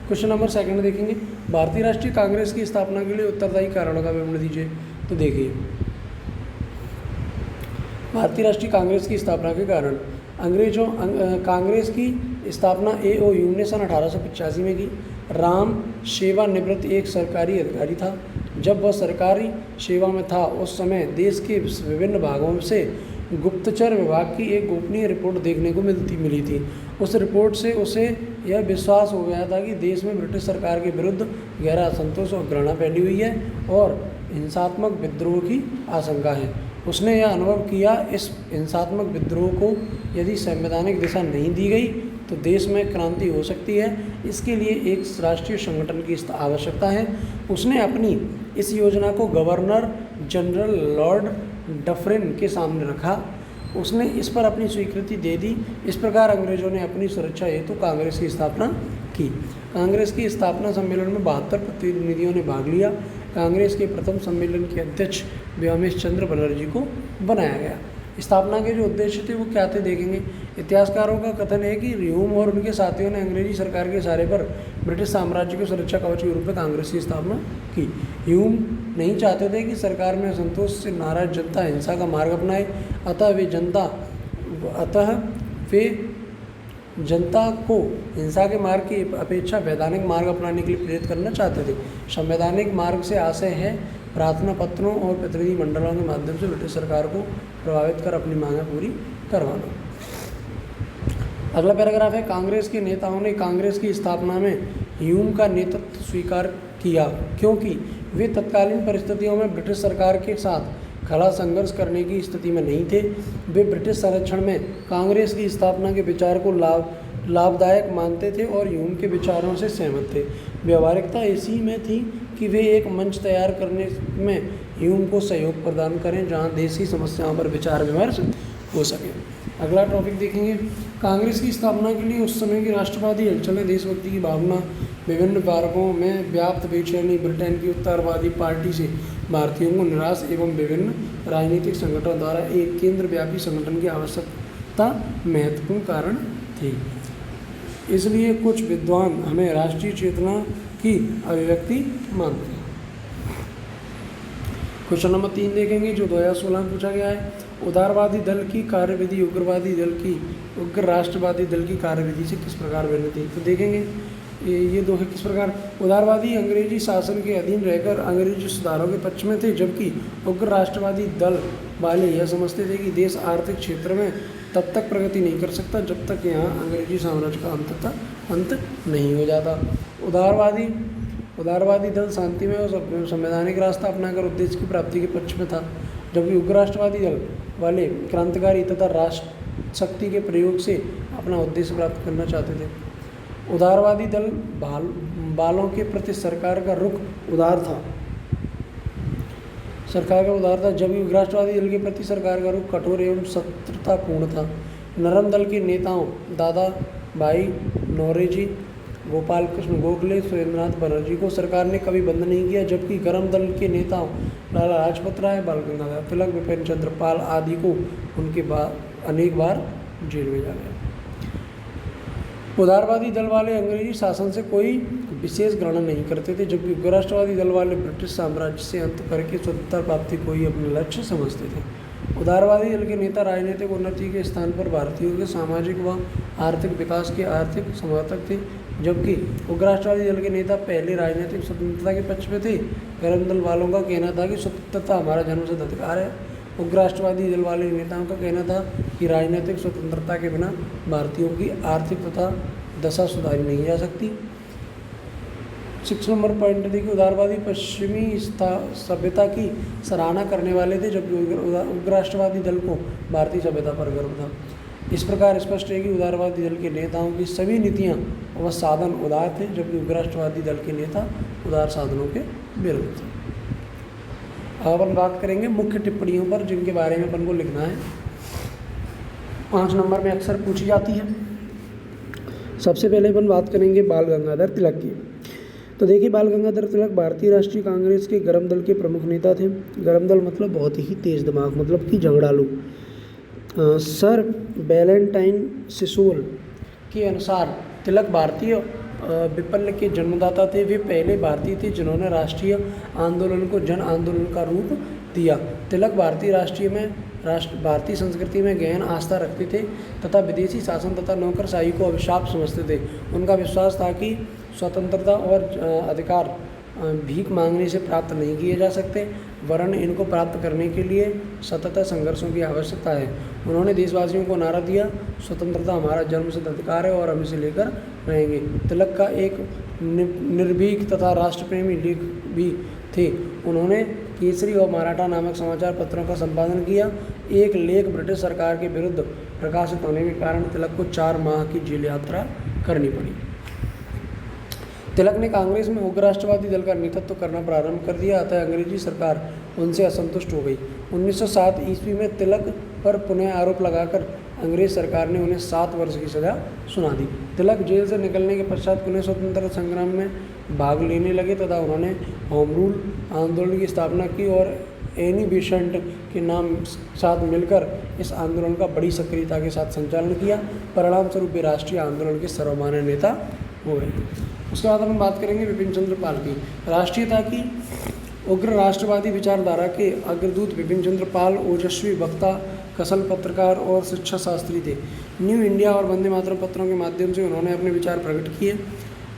क्वेश्चन नंबर 2 देखेंगे। भारतीय राष्ट्रीय कांग्रेस की स्थापना के लिए उत्तरदायी कारणों का विवरण दीजिए। तो देखिए, भारतीय राष्ट्रीय कांग्रेस की स्थापना के कारण। कांग्रेस की स्थापना AOU ने सन 1885 में की। राम सेवानिवृत्त एक सरकारी अधिकारी था। जब वह सरकारी सेवा में था उस समय देश के विभिन्न भागों से गुप्तचर विभाग की एक गोपनीय रिपोर्ट देखने को मिली थी। उस रिपोर्ट से उसे यह विश्वास हो गया था कि देश में ब्रिटिश सरकार के विरुद्ध गहरा असंतोष और घृणा फैली हुई है और हिंसात्मक विद्रोह की आशंका है। उसने यह अनुभव किया, इस हिंसात्मक विद्रोह को यदि संवैधानिक दिशा नहीं दी गई तो देश में क्रांति हो सकती है। इसके लिए एक राष्ट्रीय संगठन की आवश्यकता है। उसने अपनी इस योजना को गवर्नर जनरल लॉर्ड डफरिन के सामने रखा। उसने इस पर अपनी स्वीकृति दे दी। इस प्रकार अंग्रेजों ने अपनी सुरक्षा हेतु कांग्रेस की स्थापना की। कांग्रेस की स्थापना सम्मेलन में 72 प्रतिनिधियों ने भाग लिया। कांग्रेस के प्रथम सम्मेलन के अध्यक्ष व्योमेश चंद्र बनर्जी को बनाया गया। स्थापना के जो उद्देश्य थे वो क्या थे देखेंगे। इतिहासकारों का कथन है कि ह्यूम और उनके साथियों ने अंग्रेजी सरकार के इशारे पर ब्रिटिश साम्राज्य के सुरक्षा कवच के रूप में कांग्रेस की स्थापना की। ह्यूम नहीं चाहते थे कि सरकार में असंतोष से नाराज जनता हिंसा का मार्ग अपनाए, अतः वे जनता को हिंसा के मार्ग की अपेक्षा वैधानिक मार्ग अपनाने के लिए प्रेरित करना चाहते थे। संवैधानिक मार्ग से आशय है प्रार्थना पत्रों और प्रतिनिधि मंडलों के माध्यम से ब्रिटिश सरकार को प्रभावित कर अपनी मांगें पूरी करवाना। अगला पैराग्राफ है, कांग्रेस के नेताओं ने कांग्रेस की स्थापना में ह्यूम का नेतृत्व स्वीकार किया क्योंकि वे तत्कालीन परिस्थितियों में ब्रिटिश सरकार के साथ खड़ा संघर्ष करने की स्थिति में नहीं थे। वे ब्रिटिश संरक्षण में कांग्रेस की स्थापना के विचार को लाभदायक मानते थे और ह्यूम के विचारों से सहमत थे। व्यावहारिकता इसी में थी कि वे एक मंच तैयार करने में ह्यूम को सहयोग प्रदान करें जहां देश की समस्याओं पर विचार विमर्श हो सके। अगला टॉपिक देखेंगे, कांग्रेस की स्थापना के लिए उस समय की राष्ट्रवादी हलचलें, देशभक्ति की भावना, विभिन्न वर्गों में व्याप्त बेचैनी, ब्रिटेन की उत्तरवादी पार्टी से भारतीयों को निराश एवं विभिन्न राजनीतिक संगठनों द्वारा एक केंद्रव्यापी संगठन की आवश्यकता महत्वपूर्ण कारण थी। इसलिए कुछ विद्वान हमें राष्ट्रीय चेतना की अभिव्यक्ति मानते हैं। क्वेश्चन नंबर 3 देखेंगे जो 2016 में पूछा गया है। उदारवादी दल की कार्यविधि उग्र राष्ट्रवादी दल की कार्यविधि से किस प्रकार भिन्न थी? तो देखेंगे ये दो है किस प्रकार। उदारवादी अंग्रेजी शासन के अधीन रहकर अंग्रेजी सुधारों के पक्ष में थे, जबकि उग्र राष्ट्रवादी दल वाले यह समझते थे कि देश आर्थिक क्षेत्र में तब तक प्रगति नहीं कर सकता जब तक यहाँ अंग्रेजी साम्राज्य का अंत नहीं हो जाता। उदारवादी दल शांतिमय और संवैधानिक रास्ता अपनाकर उद्देश्य की प्राप्ति के पक्ष में था, जबकि उग्र राष्ट्रवादी दल वाले क्रांतिकारी तथा राष्ट्र शक्ति के प्रयोग से अपना उद्देश्य प्राप्त करना चाहते थे। उदारवादी दल बालों के प्रति सरकार का रुख उदार था, जबकि उग्र राष्ट्रवादी दल के प्रति सरकार का रुख कठोर एवं शत्रुतापूर्ण था। नरम दल के नेताओं दादा भाई नौरोजी, गोपाल कृष्ण गोखले, सुरेंद्रनाथ बनर्जी को सरकार ने कभी बंद नहीं किया, जबकि गरम दल के नेताओं लाला लाजपत राय, बाल गंगाधर तिलक, विपिन चंद्र पाल आदि को उनके बाद अनेक बार जेल भेजा गया। उदारवादी दल वाले अंग्रेजी शासन से कोई विशेष ग्रहण नहीं करते थे, जबकि उग्र राष्ट्रवादी दल वाले ब्रिटिश साम्राज्य से अंत करके स्वतंत्रता प्राप्ति को ही अपना लक्ष्य समझते थे। उदारवादी दल के नेता राजनीतिक उन्नति के स्थान पर भारतीयों के सामाजिक व आर्थिक विकास के आर्थिक समर्थक थे, जबकि उग्र राष्ट्रवादी दल के नेता पहले राजनीतिक स्वतंत्रता के पक्ष में थे। गरम दल वालों का कहना था कि स्वतंत्रता हमारा जन्मसिद्ध अधिकार है। उग्र राष्ट्रवादी दल वाले नेताओं का कहना था कि राजनीतिक स्वतंत्रता के बिना भारतीयों की आर्थिक तथा दशा सुधारी नहीं जा सकती। 6 नंबर पॉइंट देखिए, उदारवादी पश्चिमी सभ्यता की सराहना करने वाले थे, जबकि उग्र राष्ट्रवादी दल को भारतीय सभ्यता पर गर्व था। इस प्रकार स्पष्ट है कि उदारवादी दल के नेताओं की सभी नीतियां व साधन उदार थे, जबकि उग्र राष्ट्रवादी दल के नेता उदार साधनों के विरुद्ध थे। अब अपन बात करेंगे मुख्य टिप्पणियों पर, जिनके बारे में अपन को लिखना है। 5 नंबर में अक्सर पूछी जाती है। सबसे पहले अपन बात करेंगे बाल गंगाधर तिलक की। तो देखिए, बाल गंगाधर तिलक भारतीय राष्ट्रीय कांग्रेस के गरम दल के प्रमुख नेता थे। गरम दल मतलब बहुत ही तेज दिमाग, मतलब कि झगड़ालू। सर वैलेंटाइन सिसोल के अनुसार तिलक भारतीय विप्लव के जन्मदाता थे। वे पहले भारतीय थे जिन्होंने राष्ट्रीय आंदोलन को जन आंदोलन का रूप दिया। तिलक भारतीय संस्कृति में गहन आस्था रखते थे तथा विदेशी शासन तथा नौकरशाही को अभिशाप समझते थे। उनका विश्वास था कि स्वतंत्रता और अधिकार भीख मांगने से प्राप्त नहीं किए जा सकते, वरन इनको प्राप्त करने के लिए सतत संघर्षों की आवश्यकता है। उन्होंने देशवासियों को नारा दिया, स्वतंत्रता हमारा जन्मसिद्ध अधिकार है और हम इसे लेकर रहेंगे। तिलक का एक निर्भीक तथा राष्ट्रप्रेमी लेख भी थे। उन्होंने केसरी और मराठा नामक समाचार पत्रों का संपादन किया। एक लेख ब्रिटिश सरकार के विरुद्ध प्रकाशित होने के कारण तिलक को 4 माह की जेल यात्रा करनी पड़ी। तिलक ने कांग्रेस में उग्र राष्ट्रवादी दल का नेतृत्व करना प्रारंभ कर दिया, अतः अंग्रेजी सरकार उनसे असंतुष्ट हो गई। 1907 ईस्वी में तिलक पर पुनः आरोप लगाकर अंग्रेज सरकार ने उन्हें 7 वर्ष की सजा सुना दी। तिलक जेल से निकलने के पश्चात पुनः स्वतंत्रता संग्राम में भाग लेने लगे तथा उन्होंने होम रूल आंदोलन की स्थापना की और एनी बेसेंट के नाम साथ मिलकर इस आंदोलन का बड़ी सक्रियता के साथ संचालन किया। परिणाम स्वरूप वे राष्ट्रीय आंदोलन के सर्वमान्य नेता हो गए। उसके बाद हम बात करेंगे विपिन चंद्र पाल की। राष्ट्रीयता की उग्र राष्ट्रवादी विचारधारा के अग्रदूत विपिन चंद्र पाल ओजस्वी वक्ता, कसल पत्रकार और शिक्षा शास्त्री थे। न्यू इंडिया और वंदे मातरम पत्रों के माध्यम से उन्होंने अपने विचार प्रकट किए।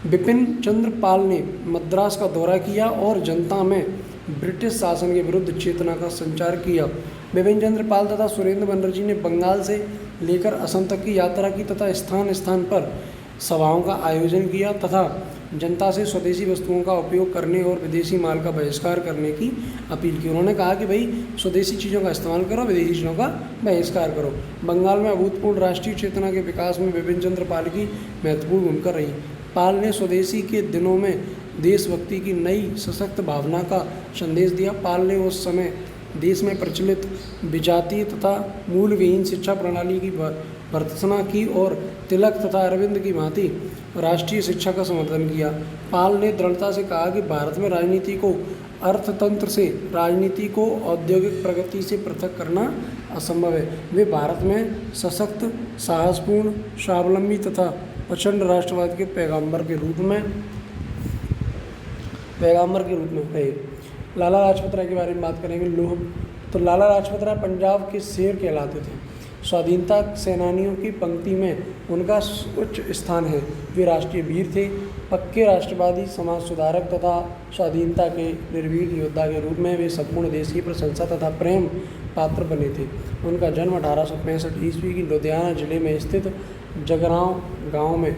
विपिन चंद्र पाल ने मद्रास का दौरा किया और जनता में ब्रिटिश शासन के विरुद्ध चेतना का संचार किया। विपिन चंद्र पाल तथा सुरेंद्र बनर्जी ने बंगाल से लेकर असम तक की यात्रा की तथा स्थान स्थान पर सभाओं का आयोजन किया तथा जनता से स्वदेशी वस्तुओं का उपयोग करने और विदेशी माल का बहिष्कार करने की अपील की। उन्होंने कहा कि भाई स्वदेशी चीज़ों का इस्तेमाल करो, विदेशी चीज़ों का बहिष्कार करो। बंगाल में अभूतपूर्व राष्ट्रीय चेतना के विकास में विपिन चंद्र पाल की महत्वपूर्ण भूमिका रही। पाल ने स्वदेशी के दिनों में देशभक्ति की नई सशक्त भावना का संदेश दिया। पाल ने उस समय देश में प्रचलित विजातीय तथा मूल विहीन शिक्षा प्रणाली की भर्त्सना की और तिलक तथा अरविंद की भांति राष्ट्रीय शिक्षा का समर्थन किया। पाल ने दृढ़ता से कहा कि भारत में राजनीति को अर्थतंत्र से, राजनीति को औद्योगिक प्रगति से पृथक करना असंभव है। वे भारत में सशक्त, साहसपूर्ण, स्वावलंबी तथा प्रचंड राष्ट्रवाद के पैगंबर के रूप में रहे। लाला लाजपत राय के बारे में बात करेंगे। लोह तो लाला लाजपत राय पंजाब के शेर कहलाते थे। स्वाधीनता सेनानियों की पंक्ति में उनका उच्च स्थान है। वे राष्ट्रीय वीर थे। पक्के राष्ट्रवादी, समाज सुधारक तथा स्वाधीनता के निर्भीक योद्धा के रूप में वे संपूर्ण देश की प्रशंसा तथा प्रेम पात्र बने थे। उनका जन्म 1865 ईस्वी की लुधियाना जिले में स्थित जगरांव में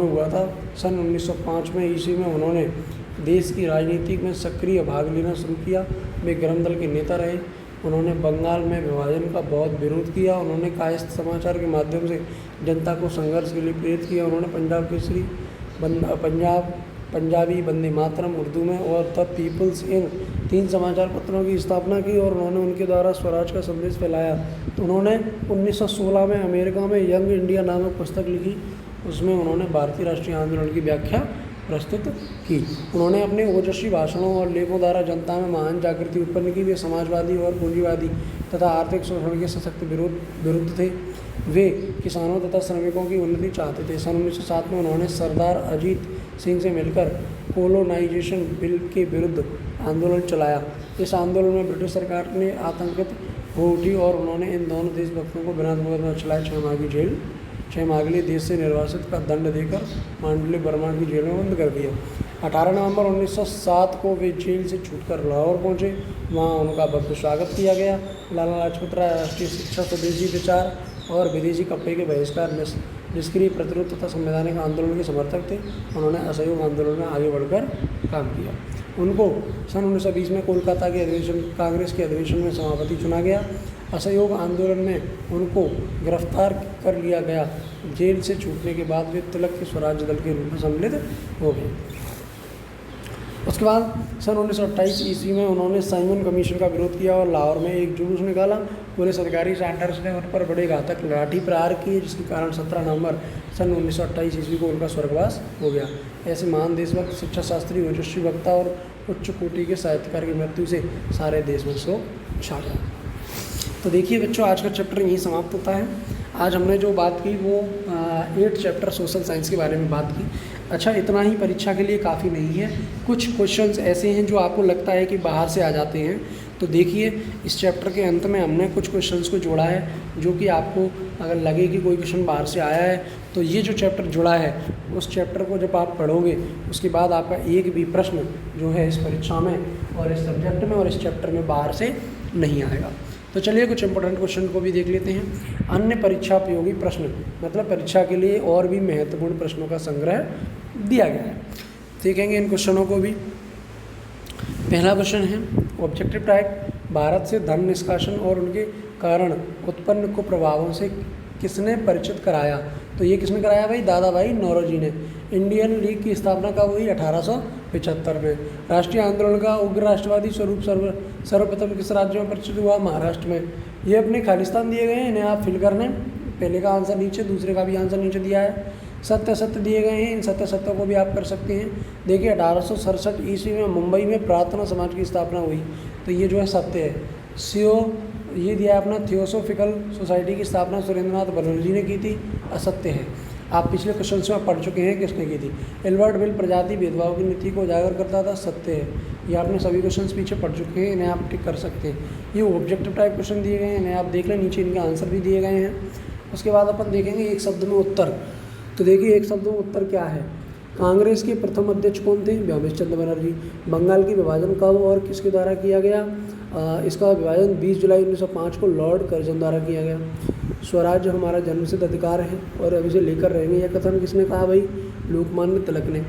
हुआ था। सन 1905 में ईस्वी में उन्होंने देश की राजनीति में सक्रिय भाग लेना शुरू किया। वे गरम दल के नेता रहे। उन्होंने बंगाल में विभाजन का बहुत विरोध किया। उन्होंने कायस्थ समाचार के माध्यम से जनता को संघर्ष के लिए प्रेरित किया। उन्होंने पंजाब केसरी, पंजाबी, वंदे मातरम उर्दू में और द पीपल्स इन 3 समाचार पत्रों की स्थापना की और उन्होंने उनके द्वारा स्वराज का संदेश फैलाया। तो उन्होंने 1916 में अमेरिका में यंग इंडिया नामक पुस्तक लिखी। उसमें उन्होंने भारतीय राष्ट्रीय आंदोलन की व्याख्या प्रस्तुत की। उन्होंने अपने ओजस्वी भाषणों और लेखों द्वारा जनता में महान जागृति उत्पन्न की। वे समाजवादी और पूंजीवादी तथा आर्थिक शोषण के सशक्त विरुद्ध थे। वे किसानों तथा श्रमिकों की उन्नति चाहते थे। सन 1907 में उन्होंने सरदार अजीत सिंह से मिलकर कोलोनाइजेशन बिल के विरुद्ध आंदोलन चलाया। इस आंदोलन में ब्रिटिश सरकार ने आतंकित हो उठी और उन्होंने इन दोनों देशभक्तों को बिना मुकदमा चलाए 6 माह के लिए देश से निर्वासित का दंड देकर मांडले बर्मा की जेल में बंद कर दिया। 18 नवंबर 1907 को वे जेल से छूटकर लाहौर पहुंचे। वहां उनका भव्य स्वागत किया गया। लाला लाजपत राय राष्ट्रीय शिक्षा, स्वदेशी विचार और विदेशी कपड़े के बहिष्कार, निष्क्रिय प्रतिरोध तथा संवैधानिक आंदोलन के समर्थक थे। उन्होंने असहयोग आंदोलन में आगे बढ़कर काम किया। उनको सन 1920 में कोलकाता के कांग्रेस के अधिवेशन में सभापति चुना गया। असहयोग आंदोलन में उनको गिरफ्तार कर लिया गया। जेल से छूटने के बाद वे तिलक के स्वराज दल के रूप में सम्मिलित हो गए। उसके बाद सन 1928 ईस्वी में उन्होंने साइमन कमीशन का विरोध किया और लाहौर में एक जुलूस निकाला। पुलिस अधिकारी सैंडर्स ने उन पर बड़े घातक लाठी प्रहार किए, जिसके कारण 17 नवंबर सन 1928 ईस्वी को उनका स्वर्गवास हो गया। ऐसे महान देशभक्त, शिक्षा शास्त्री, ओजस्वी वक्ता और उच्च कोटि के साहित्यकार की मृत्यु से सारे देश में शोक छा गया। तो देखिए बच्चों, आज का चैप्टर यहीं समाप्त होता है। आज हमने जो बात की वो 8 चैप्टर सोशल साइंस के बारे में बात की। अच्छा, इतना ही परीक्षा के लिए काफ़ी नहीं है। कुछ क्वेश्चंस ऐसे हैं जो आपको लगता है कि बाहर से आ जाते हैं। तो देखिए, इस चैप्टर के अंत में हमने कुछ क्वेश्चंस को जोड़ा है, जो कि आपको अगर लगे कि कोई क्वेश्चन बाहर से आया है तो ये जो चैप्टर जुड़ा है उस चैप्टर को जब आप पढ़ोगे उसके बाद आपका एक भी प्रश्न जो है इस परीक्षा में और इस सब्जेक्ट में और इस चैप्टर में बाहर से नहीं आएगा। तो चलिए कुछ इंपॉर्टेंट क्वेश्चन को भी देख लेते हैं। अन्य परीक्षा उपयोगी प्रश्न, मतलब परीक्षा के लिए और भी महत्वपूर्ण प्रश्नों का संग्रह दिया गया है। देखेंगे इन क्वेश्चनों को भी। पहला क्वेश्चन है ऑब्जेक्टिव टाइप, भारत से धन निष्कासन और उनके कारण उत्पन्न कुप्रभावों से किसने परिचित कराया? तो ये किसने कराया भाई? दादा भाई नौरोजी ने। इंडियन लीग की स्थापना कब हुई? 1875 में। राष्ट्रीय आंदोलन का उग्र राष्ट्रवादी स्वरूप सर्वप्रथम किस राज्य में परिचित हुआ? महाराष्ट्र में। ये अपने खालिस्तान दिए गए हैं, इन्हें आप फिल करने। पहले का आंसर नीचे, दूसरे का भी आंसर नीचे दिया है। सत्य दिए गए हैं, इन सत्य को भी आप कर सकते हैं। देखिए 1867 ईस्वी में मुंबई में प्रार्थना समाज की स्थापना हुई, तो ये जो है सत्य है। ये दिया अपना थियोसोफिकल सोसाइटी की स्थापना सुरेंद्रनाथ बनर्जी ने की थी, असत्य है। आप पिछले क्वेश्चन में पढ़ चुके हैं किसने की थी। एल्बर्ट मिल प्रजाति भेदभाव की नीति को उजागर करता था, सत्य है। ये आपने सभी क्वेश्चन पीछे पढ़ चुके हैं, इन्हें आप टिक कर सकते हैं। ये ऑब्जेक्टिव टाइप क्वेश्चन दिए गए हैं, इन्हें आप देख लें, नीचे इनके आंसर भी दिए गए हैं। उसके बाद अपन देखेंगे एक शब्द में उत्तर। तो देखिए एक शब्द में उत्तर क्या है। कांग्रेस के प्रथम अध्यक्ष कौन थे? व्योमेश चंद्र बनर्जी। बंगाल की विभाजन कब और किसके द्वारा किया गया? इसका विभाजन 20 जुलाई 1905 को लॉर्ड कर्जन द्वारा किया गया। स्वराज्य हमारा जन्मसिद्ध अधिकार है और अभी से लेकर रहेंगे, यह कथन किसने कहा भाई? लोकमान्य तिलक ने।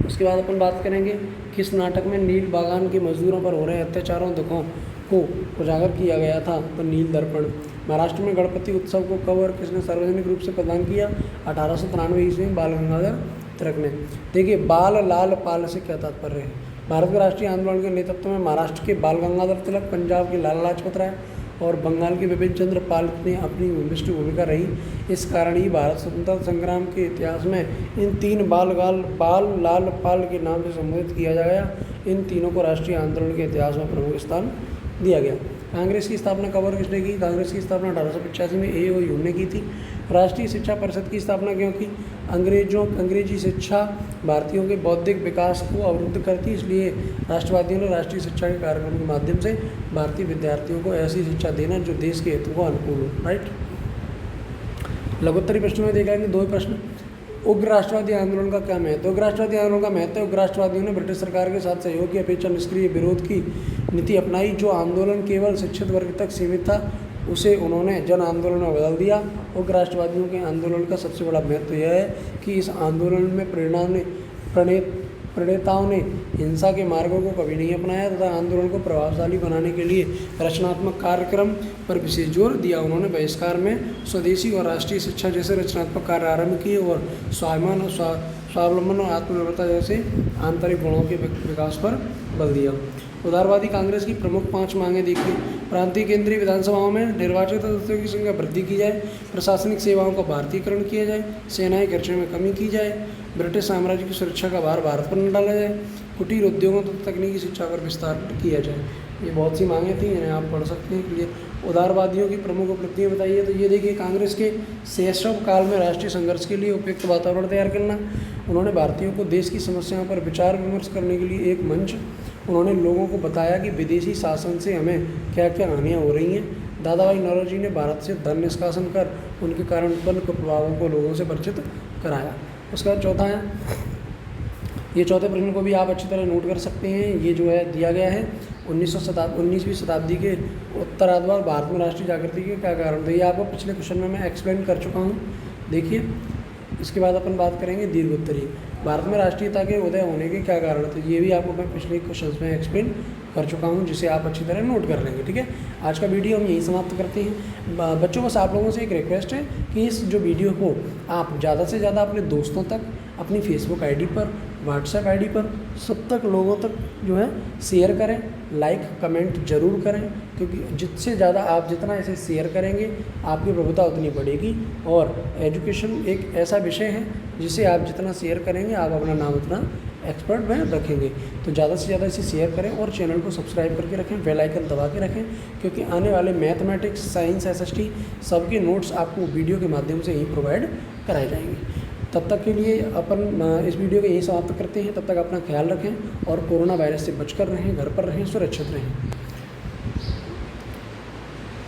उसके बाद अपन बात करेंगे किस नाटक में नील बागान के मजदूरों पर हो रहे अत्याचारों दुखों को उजागर किया गया था? तो नील दर्पण। महाराष्ट्र में गणपति उत्सव को कब और किसने सार्वजनिक रूप से प्रदान किया? 1893 ईस्वी में बाल गंगाधर तिलक ने। देखिए बाल लाल पाल से क्या तात्पर्य है? भारत के राष्ट्रीय आंदोलन के नेतृत्व में महाराष्ट्र के बाल गंगाधर तिलक, पंजाब के लाला लाजपत राय और बंगाल के बिपिन चंद्र पाल ने अपनी विशिष्ट भूमिका रही। इस कारण ही भारत स्वतंत्रता संग्राम के इतिहास में इन तीन बाल लाल पाल के नाम से संबोधित किया गया। इन तीनों को राष्ट्रीय आंदोलन के इतिहास में प्रमुख स्थान दिया गया। कांग्रेस की स्थापना कब और किसने की? कांग्रेस की स्थापना 1885 में ए.ओ. ह्यूम ने की थी। राष्ट्रीय शिक्षा परिषद की स्थापना क्यों की? अंग्रेजी शिक्षा भारतीयों के बौद्धिक विकास को अवरुद्ध करती, इसलिए राष्ट्रवादियों ने राष्ट्रीय शिक्षा के कार्यक्रम के माध्यम से भारतीय विद्यार्थियों को ऐसी शिक्षा देना जो देश के हितों को अनुकूल हो। राइट। लघुत्तरी प्रश्नों में देखा है कि 2 प्रश्न। उग्र राष्ट्रवादी आंदोलन का क्या महत्व? उग्र राष्ट्रवादी आंदोलन का महत्व। उग्र राष्ट्रवादियों ने ब्रिटिश सरकार के साथ सहयोग की अपेक्षा निष्क्रिय विरोध की नीति अपनाई। जो आंदोलन केवल शिक्षित वर्ग तक सीमित था, उसे उन्होंने जन आंदोलन में बदल दिया। उग्र राष्ट्रवादियों के आंदोलन का सबसे बड़ा महत्व यह है कि इस आंदोलन में प्रणेताओं ने हिंसा के मार्गों को कभी नहीं अपनाया तथा आंदोलन को प्रभावशाली बनाने के लिए रचनात्मक कार्यक्रम पर विशेष जोर दिया। उन्होंने बहिष्कार में स्वदेशी और राष्ट्रीय शिक्षा जैसे रचनात्मक कार्य आरंभ किए और स्वावलंबन और आत्मनिर्भरता जैसे आंतरिक गुणों के विकास पर बल दिया। उदारवादी कांग्रेस की प्रमुख 5 मांगें देखिए। प्रांतीय केंद्रीय विधानसभाओं में निर्वाचित सदस्यों की संख्या वृद्धि की जाए, प्रशासनिक सेवाओं का भारतीयकरण किया जाए, सेनाएं खर्चे में कमी की जाए, ब्रिटिश साम्राज्य की सुरक्षा का भार भारत पर न डाला जाए, कुटीर उद्योगों तथा तकनीकी शिक्षा पर विस्तार किया जाए। ये बहुत सी मांगें थी, इन्हें आप पढ़ सकते हैं क्लियर। उदारवादियों की प्रमुख उपलब्धियाँ बताइए। तो ये देखिए, कांग्रेस के शैशव काल में राष्ट्रीय संघर्ष के लिए उपयुक्त वातावरण तैयार करना। उन्होंने भारतीयों को देश की समस्याओं पर विचार विमर्श करने के लिए एक मंच। उन्होंने लोगों को बताया कि विदेशी शासन से हमें क्या क्या हानियाँ हो रही हैं। दादा भाई नौरोजी ने भारत से धन निष्कासन कर उनके कारण उत्पन्न कुप्रभावों को लोगों से परिचित कराया। उसके बाद चौथा है, ये चौथे प्रश्न को भी आप अच्छी तरह नोट कर सकते हैं। ये जो है दिया गया है 19वीं शताब्दी के उत्तरार्ध भारत में राष्ट्रीय जागृति के क्या कारण थे। ये आपको पिछले क्वेश्चन में मैं एक्सप्लेन कर चुका हूँ। देखिए, इसके बाद अपन बात करेंगे दीर्घोत्तरी। भारत में राष्ट्रीयता के उदय होने के क्या कारण थे, ये भी आपको मैं पिछले क्वेश्चन में एक्सप्लेन कर चुका हूँ, जिसे आप अच्छी तरह नोट कर लेंगे। ठीक है, आज का वीडियो हम यहीं समाप्त करते हैं। बच्चों, बस आप लोगों से एक रिक्वेस्ट है कि इस जो वीडियो को आप ज़्यादा से ज़्यादा अपने दोस्तों तक, अपनी फेसबुक आईडी पर, व्हाट्सएप आईडी पर, सब तक लोगों तक जो है शेयर करें। लाइक कमेंट जरूर करें, क्योंकि जितसे ज़्यादा आप जितना ऐसे शेयर करेंगे आपकी प्रभुता उतनी बढ़ेगी। और एजुकेशन एक ऐसा विषय है जिसे आप जितना शेयर करेंगे आप अपना नाम उतना एक्सपर्ट में रखेंगे। तो ज़्यादा से ज़्यादा इसे शेयर करें और चैनल को सब्सक्राइब करके रखें, बेल आइकन दबा के रखें, क्योंकि आने वाले मैथमेटिक्स, साइंस, एसएसटी सबके नोट्स आपको वीडियो के माध्यम से ही प्रोवाइड कराए जाएंगे। तब तक के लिए अपन इस वीडियो को यहीं समाप्त करते हैं। तब तक अपना ख्याल रखें और कोरोना वायरस से बचकर रहें, घर पर रहें, सुरक्षित रहें।